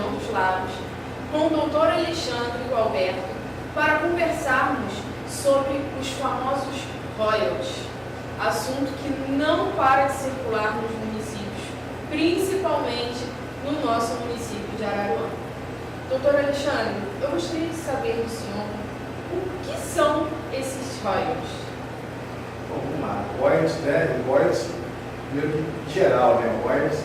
região dos lagos, com o doutor Alexandre e o Alberto, para conversarmos sobre os famosos royalties, assunto que não para de circular nos municípios, principalmente no nosso município de Araruama. Doutor Alexandre, eu gostaria de saber do senhor o que são esses royalties. Bom, vamos lá. Royalties, né? Royalties, primeiro que geral, né? Royalties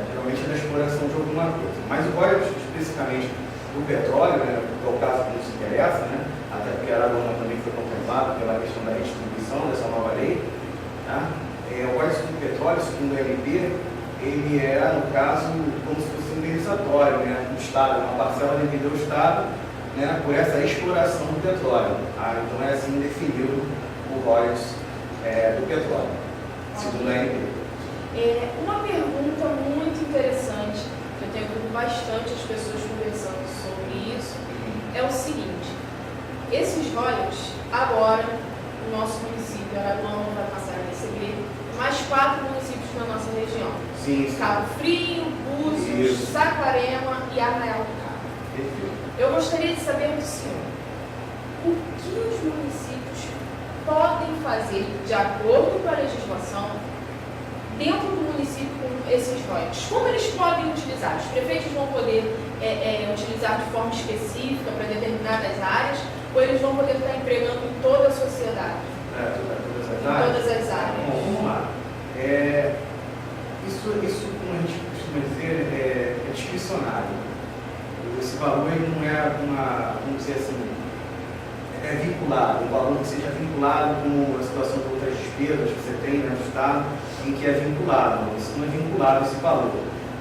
geralmente é da exploração de alguma coisa. Mas o royalties, especificamente do petróleo, né? Que é o caso que nos interessa, né? Até porque a Araruama também foi contemplada pela questão da redistribuição dessa nova lei. Tá? O royalties do petróleo, segundo o LP, ele é, no caso, como se fosse um indenizatório, né? Do Estado, uma parcela devida ao Estado, né? Por essa exploração do petróleo. Tá? Então é assim definido o royalties do petróleo, segundo a LP. Uma pergunta muito interessante, que eu tenho ouvido bastante as pessoas conversando sobre isso, é o seguinte: esses royalties, agora, o nosso município, Araruama, vai passar a receber mais 4 municípios na nossa região. Sim. Cabo Frio, Búzios, Saquarema e Arraial do Cabo. Eu gostaria de saber do senhor, o que os municípios podem fazer, de acordo com a legislação, dentro do município com esses royalties? Como eles podem utilizar? Os prefeitos vão poder utilizar de forma específica para determinadas áreas, ou eles vão poder estar empregando em toda a sociedade? Todas as áreas. Bom, vamos lá. Isso, como a gente costuma dizer, é discricionário. Esse valor ele não é vamos dizer assim, é vinculado, um valor que seja vinculado com a situação de outras despesas que você tem no Estado, em que é vinculado. Não, isso não é vinculado esse valor.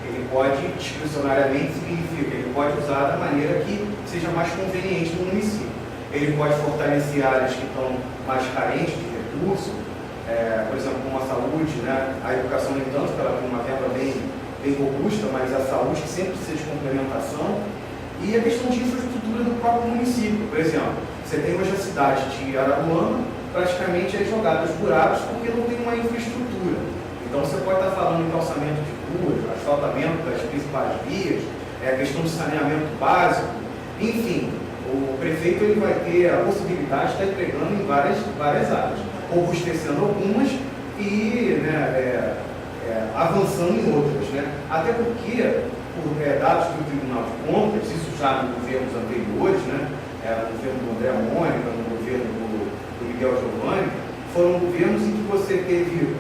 Ele pode, discricionariamente, significa, ele pode usar da maneira que seja mais conveniente no município. Ele pode fortalecer áreas que estão mais carentes de recursos, por exemplo, como a saúde, né? A educação, nem tanto, porque ela tem uma verba bem robusta, mas a saúde que sempre precisa de complementação. E a questão de infraestrutura do próprio município. Por exemplo, você tem hoje a cidade de Araruama, praticamente é jogada aos buracos porque não tem uma infraestrutura. Então você pode estar falando em calçamento de ruas, asfaltamento das principais vias, a questão de saneamento básico, enfim, o prefeito ele vai ter a possibilidade de estar empregando em várias áreas, robustecendo algumas e avançando em outras. Né? Até porque, por dados do Tribunal de Contas, isso já nos governos anteriores, né? No governo do André Mônica, no governo do Miguel Giovanni, foram governos em que você teve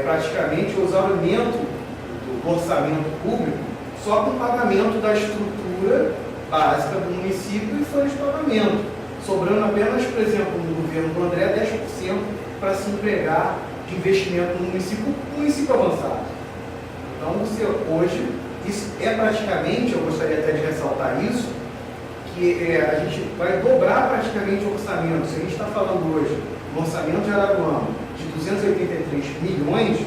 praticamente o exaurimento do orçamento público só com o pagamento da estrutura básica do município e folha de pagamento, sobrando apenas, por exemplo, no governo do André, 10% para se empregar de investimento no município avançado. Então, você hoje, isso é praticamente, eu gostaria até de ressaltar isso, que a gente vai dobrar praticamente o orçamento. Se a gente está falando hoje no orçamento de Araruama de 283 milhões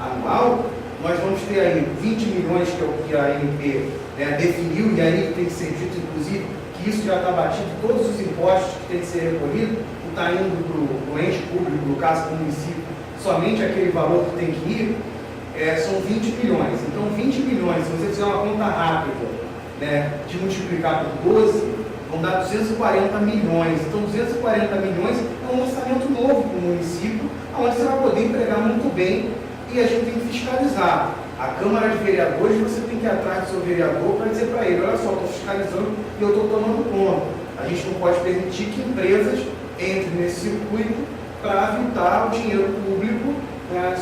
anual, nós vamos ter aí 20 milhões, que é o que a ANP definiu, e aí tem que ser dito, inclusive, que isso já está batido, todos os impostos que tem que ser recolhido, que está indo para o ente público, no caso do município, somente aquele valor que tem que ir, são 20 milhões. Então, 20 milhões, se você fizer uma conta rápida, de multiplicar por 12, vão dar 240 milhões. Então, 240 milhões é um orçamento novo para o município, onde você vai poder empregar muito bem e a gente tem que fiscalizar. A Câmara de Vereadores, você tem que ir atrás do seu vereador para dizer para ele: olha só, estou fiscalizando e eu estou tomando conta. A gente não pode permitir que empresas entrem nesse circuito para evitar o dinheiro público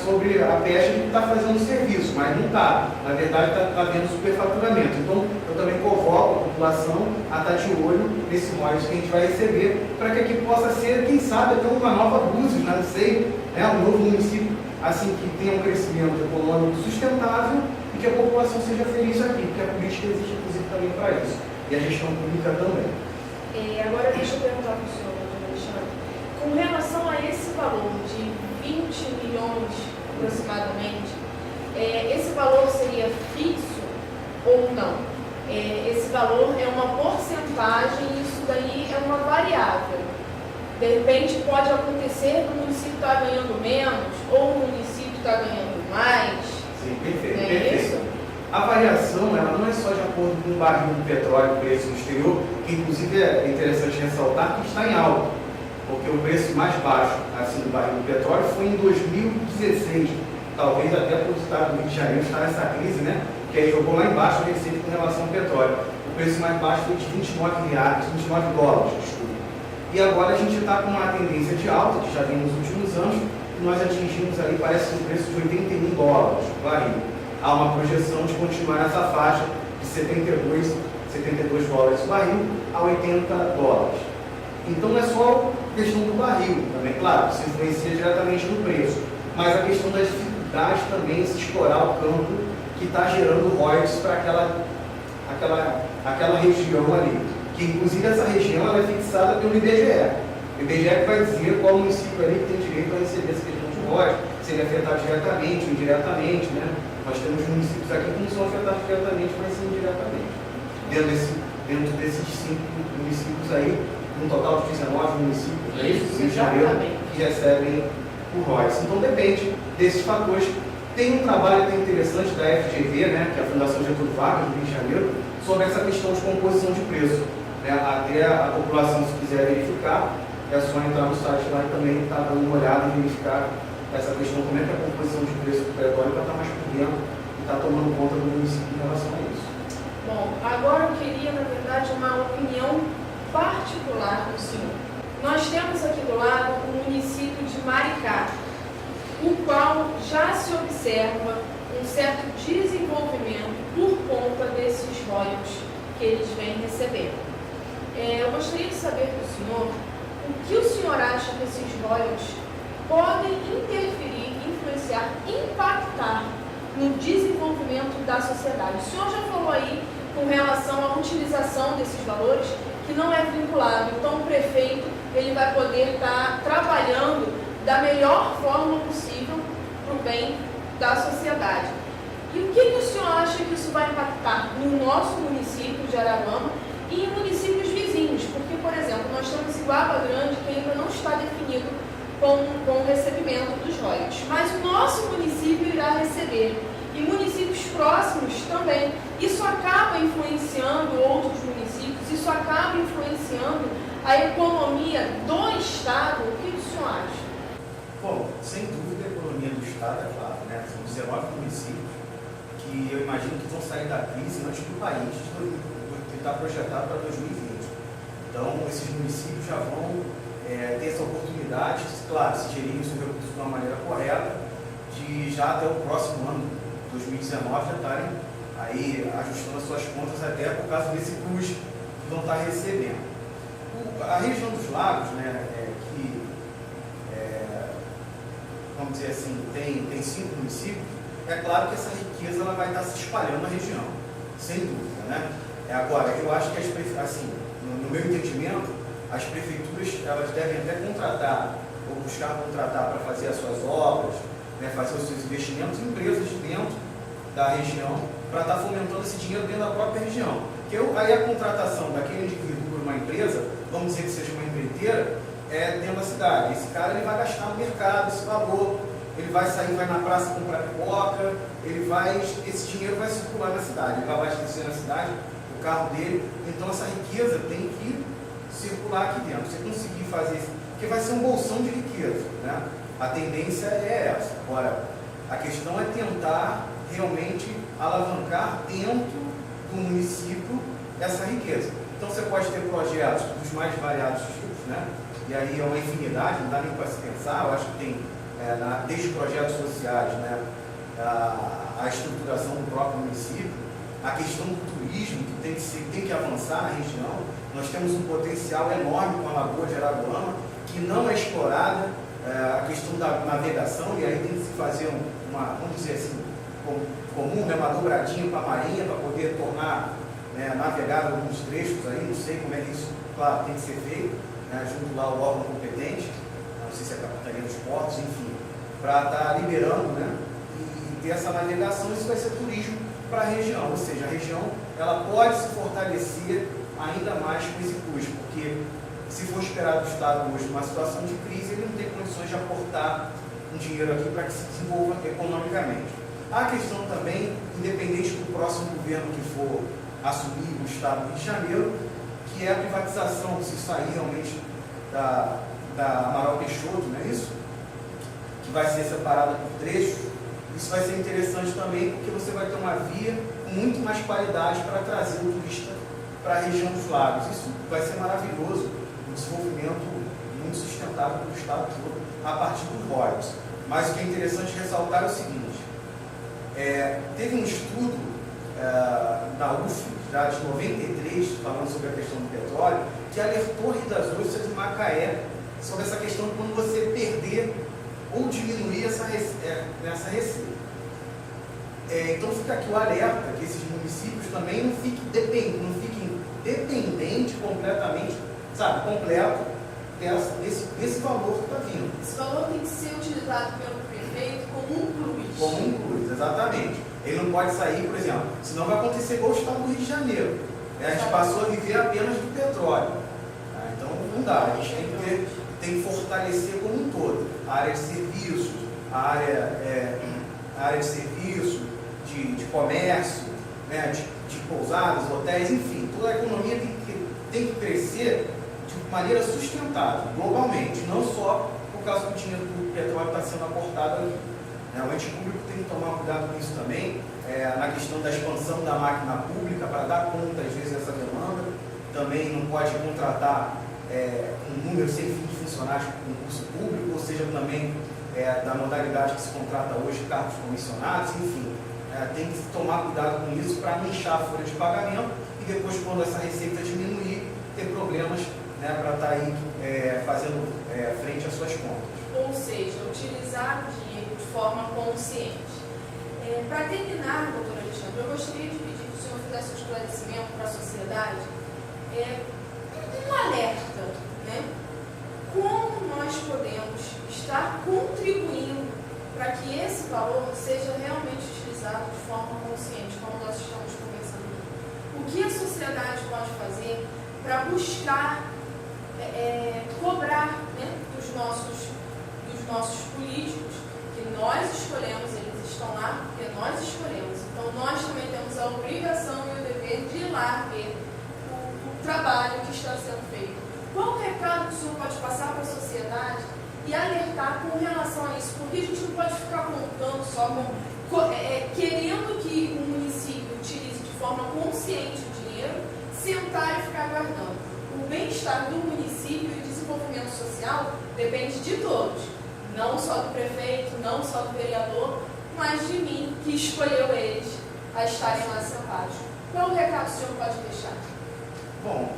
sobre a pecha que está fazendo o serviço, mas não está. Na verdade, está havendo superfaturamento. Então, eu também convoco a população a estar de olho nesse royalties que a gente vai receber, para que aqui possa ser, quem sabe, até uma nova Búzios, não sei, um novo município, assim, que tenha um crescimento econômico sustentável e que a população seja feliz aqui, porque a política existe, inclusive, também para isso. E a gestão pública também. Agora, deixa eu perguntar para o senhor, doutor Alexandre, com relação a esse valor de 20 milhões aproximadamente, esse valor seria fixo ou não? Esse valor é uma porcentagem e isso daí é uma variável. De repente pode acontecer que o município está ganhando menos ou o município está ganhando mais. Sim, perfeito. Isso? A variação ela não é só de acordo com o barril do petróleo, o preço no exterior, que inclusive é interessante ressaltar que está em alta, porque o preço mais baixo assim, do barril do petróleo foi em 2016, talvez até por o estado do Rio de Janeiro estar nessa crise, né? Que aí jogou lá embaixo a receita com relação ao petróleo. O preço mais baixo foi de 29 dólares, desculpa. E agora a gente está com uma tendência de alta, que já vem nos últimos anos, e nós atingimos ali, parece um preço de 81 dólares o barril. Há uma projeção de continuar nessa faixa de 72 dólares o barril a 80 dólares. Então não é só a questão do barril, também, claro, isso influencia diretamente no preço, mas a questão da dificuldade também de se explorar o campo que está gerando royalties para aquela região ali. Que inclusive essa região ela é fixada pelo IBGE. O IBGE que vai dizer qual município ali tem direito a receber essa questão de royalties, se ele é afetado diretamente ou indiretamente, né? Nós temos municípios aqui que não são afetados diretamente, mas sim indiretamente. Dentro desses 5 municípios aí, um total de 19 municípios do Rio de Janeiro que recebem o royalties. Então depende desses fatores. Tem um trabalho até interessante da FGV, né, que é a Fundação Getúlio Vargas, do Rio de Janeiro, sobre essa questão de composição de preço. Né? Até a população, se quiser verificar, é só entrar no site lá e também estar dando uma olhada e verificar essa questão, como é que é a composição de preço do petróleo, para estar mais por dentro e estar tomando conta do município em relação a isso. Bom, agora eu queria, na verdade, uma opinião particular do senhor. Nós temos aqui do lado o município de Maricá, o qual já se observa um certo desenvolvimento por conta desses royalties que eles vêm recebendo. Eu gostaria de saber do senhor o que o senhor acha que esses royalties podem interferir, influenciar, impactar no desenvolvimento da sociedade. O senhor já falou aí com relação à utilização desses valores, que não é vinculado. Então, o prefeito ele vai poder estar trabalhando da melhor forma possível para o bem da sociedade. E o que o senhor acha que isso vai impactar no nosso município de Araruama e em municípios vizinhos? Porque, por exemplo, nós temos Iguaba Grande, que ainda não está definido com o recebimento dos royalties, mas o nosso município irá receber, e municípios próximos também. Isso acaba influenciando outros municípios, isso acaba influenciando a economia do Estado. O que o senhor acha? Bom, sem dúvida a economia do Estado é claro, né? São 19 municípios que eu imagino que vão sair da crise antes do país, que está projetado para 2020. Então, esses municípios já vão ter essa oportunidade, claro, se gerirem os recursos de uma maneira correta, de já até o próximo ano, 2019, já estarem aí ajustando as suas contas até por causa desse plus que vão estar recebendo. A região dos lagos, né, vamos dizer assim, tem 5 municípios, é claro que essa riqueza ela vai estar se espalhando na região, sem dúvida, né? Agora, eu acho que assim, no meu entendimento, as prefeituras elas devem até contratar, ou buscar contratar para fazer as suas obras, né, fazer os seus investimentos em empresas dentro da região, para estar fomentando esse dinheiro dentro da própria região. Porque aí a contratação daquele indivíduo por uma empresa, vamos dizer que seja uma empreiteira, dentro da cidade. Esse cara ele vai gastar no mercado esse valor, ele vai sair, vai na praça comprar pipoca, esse dinheiro vai circular na cidade, ele vai abastecer na cidade o carro dele. Então essa riqueza tem que circular aqui dentro. Você conseguir fazer isso, porque vai ser um bolsão de riqueza, né? A tendência é essa. Agora, a questão é tentar realmente alavancar dentro do município essa riqueza. Então você pode ter projetos dos mais variados tipos, né? E aí é uma infinidade, não dá nem para se pensar. Eu acho que tem, desde projetos sociais, né, a estruturação do próprio município, a questão do turismo, que tem que avançar na região. Nós temos um potencial enorme com a Lagoa de Araruama, que não é explorada, a questão da navegação, e aí tem que se fazer vamos dizer assim, comum, né, uma dobradinha para a marinha, para poder tornar, né, navegável alguns trechos aí, não sei como é que isso, claro, tem que ser feito, né, junto lá ao órgão competente, não sei se é a Capitania dos Portos, enfim, para estar liberando, né, e ter essa navegação. Isso vai ser turismo para a região, ou seja, a região ela pode se fortalecer ainda mais com esse custo, porque se for esperado do Estado hoje numa situação de crise, ele não tem condições de aportar um dinheiro aqui para que se desenvolva economicamente. A questão também, independente do próximo governo que for assumir o Estado do Rio de Janeiro, que é a privatização, se sair realmente da Amaral Peixoto, não é isso? Que vai ser separada por trechos. Isso vai ser interessante também, porque você vai ter uma via com muito mais qualidade para trazer o turista para a região dos lagos. Isso vai ser maravilhoso, um desenvolvimento muito sustentável para o Estado todo, a partir dos royalties. Mas o que é interessante ressaltar é o seguinte, teve um estudo da UF, já de 93, falando sobre a questão do petróleo, que alertou Rio das Ostras e Macaé sobre essa questão de quando você perder ou diminuir essa receita. Então fica aqui o alerta que esses municípios também não fiquem dependentes completamente, completo desse valor que está vindo. Esse valor tem que ser utilizado pelo prefeito como um plus. Como um plus, exatamente. Ele não pode sair, por exemplo, senão vai acontecer igual o Estado do Rio de Janeiro. A gente passou a viver apenas do petróleo. Então não dá, a gente tem que fortalecer como um todo. A área de serviços, a área de serviço, de comércio, né, de pousadas, hotéis, enfim, toda a economia tem que crescer de maneira sustentável, globalmente, não só por causa do dinheiro do petróleo está sendo aportado aqui. O ente público tem que tomar cuidado com isso também, na questão da expansão da máquina pública, para dar conta, às vezes, dessa demanda. Também não pode contratar um número sem fim de funcionários com concurso público, ou seja, também da modalidade que se contrata hoje, cargos comissionados, enfim. Tem que tomar cuidado com isso para não inchar a folha de pagamento e depois, quando essa receita diminuir, ter problemas, né, para estar aí fazendo frente às suas contas. Ou seja, utilizar o dinheiro de forma consciente. Para terminar, doutor Alexandre, eu gostaria de pedir que o senhor fizesse um esclarecimento para a sociedade, um alerta, né? Como nós podemos estar contribuindo para que esse valor seja realmente utilizado de forma consciente, como nós estamos conversando aqui. O que a sociedade pode fazer para buscar cobrar, né, dos nossos políticos, que nós escolhemos, eles estão lá porque nós escolhemos. Então nós também temos a obrigação e o dever de ir lá ver o trabalho que está sendo feito. Qual o recado que o senhor pode passar para a sociedade e alertar com relação a isso? Porque a gente não pode ficar contando só querendo que o município utilize de forma consciente o dinheiro, sentar e ficar guardando. O bem-estar do município e o desenvolvimento social depende de todos, não só do prefeito, não só do vereador, mas de mim, que escolheu eles a estarem lá sentados. Qual o recado que o senhor pode deixar? Bom,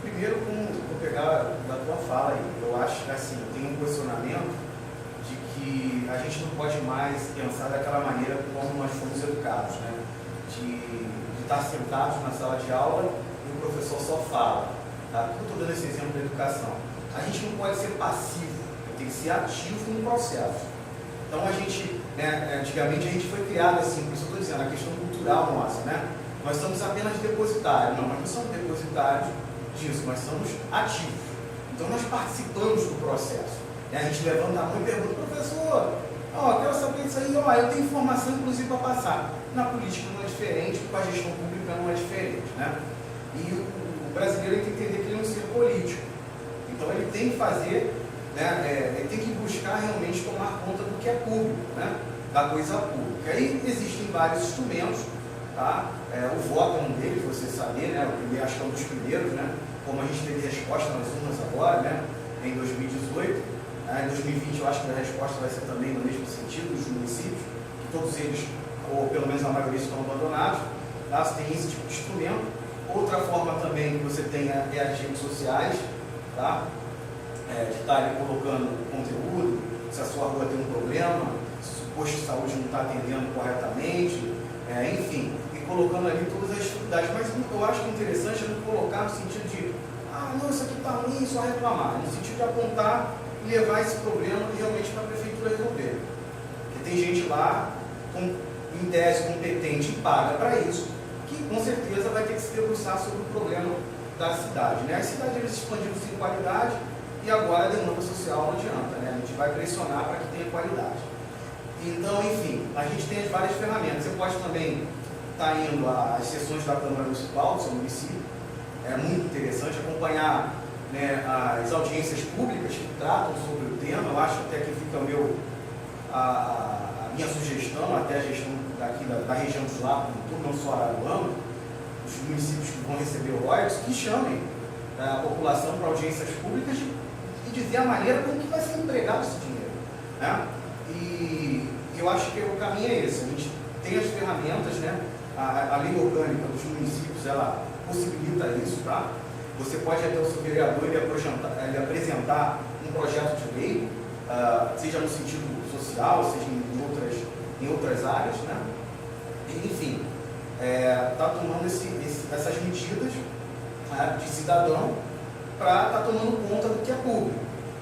primeiro, vou pegar da tua fala aí. Eu acho que assim, eu tenho um posicionamento de que a gente não pode mais pensar daquela maneira como nós fomos educados, né? De estar sentados na sala de aula e o professor só fala. Tá? Eu estou dando esse exemplo da educação. A gente não pode ser passivo, tem que ser ativo no processo. Então a gente, né, antigamente a gente foi criado assim, por isso eu estou dizendo, a questão cultural nossa, né? Nós somos apenas depositários. Não, nós não somos depositários disso, nós somos ativos. Então nós participamos do processo. A gente levanta a mão e pergunta, professor, quero saber disso aí, eu tenho informação inclusive para passar. Na política não é diferente, com a gestão pública não é diferente, né? E o brasileiro tem que entender que ele é um ser político. Então ele tem que fazer, né, ele tem que buscar realmente tomar conta do que é público, né? Da coisa pública. Aí existem vários instrumentos, tá? O voto é um deles, você saber, né? O primeiro, acho que é um dos primeiros, né? Como a gente teve resposta nas urnas agora, né? Em 2018. Em 2020 eu acho que a resposta vai ser também no mesmo sentido dos municípios, que todos eles, ou pelo menos a maioria, estão abandonados. Tá? Você tem esse tipo de instrumento. Outra forma também que você tem é as redes sociais, tá? De estar ali colocando conteúdo, se a sua rua tem um problema, se o posto de saúde não está atendendo corretamente, enfim, e colocando ali todas as dificuldades. Mas eu acho que é interessante não colocar no sentido de não, isso aqui está ruim, só reclamar, no sentido de apontar e levar esse problema realmente para a prefeitura resolver. Porque tem gente lá, em tese competente e paga para isso, que com certeza vai ter que se debruçar sobre o problema da cidade. Né? A cidade eles expandiram sem qualidade e agora a demanda social não adianta, né? A gente vai pressionar para que tenha qualidade. Então, enfim, a gente tem as várias ferramentas. Você pode também está indo às sessões da Câmara Municipal do seu município. É muito interessante acompanhar, né, as audiências públicas que tratam sobre o tema. Eu acho até que fica a minha sugestão, até a gestão daqui da região do Sul, não só Araruama, os municípios que vão receber royalties, que chamem a população para audiências públicas e dizer a maneira como que vai ser empregado esse dinheiro, né? E eu acho que o caminho é esse. A gente tem as ferramentas, né? A lei orgânica dos municípios, ela possibilita isso, tá? Você pode até o seu vereador ele apresentar um projeto de lei, seja no sentido social, seja em outras áreas, né? Enfim, está tomando essas medidas de cidadão para estar tomando conta do que é público.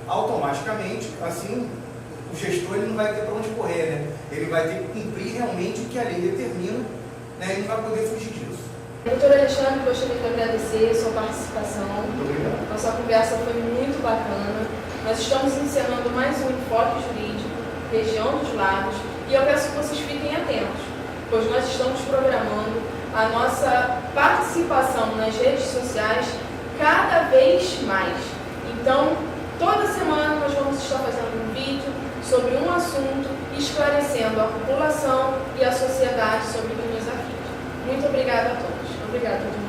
Automaticamente, assim, o gestor ele não vai ter para onde correr, né? Ele vai ter que cumprir realmente o que a lei determina, né? E não vai poder fugir disso. Doutor Alexandre, gostaria de agradecer a sua participação. Muito obrigado. Nossa conversa foi muito bacana. Nós estamos encerrando mais um Enfoque Jurídico, Região dos Lagos, e eu peço que vocês fiquem atentos, pois nós estamos programando a nossa participação nas redes sociais cada vez mais. Então, toda semana nós vamos estar fazendo um vídeo sobre um assunto, esclarecendo a população e a sociedade sobre o que nos aflige. Muito obrigada a todos. Obrigada, doutor.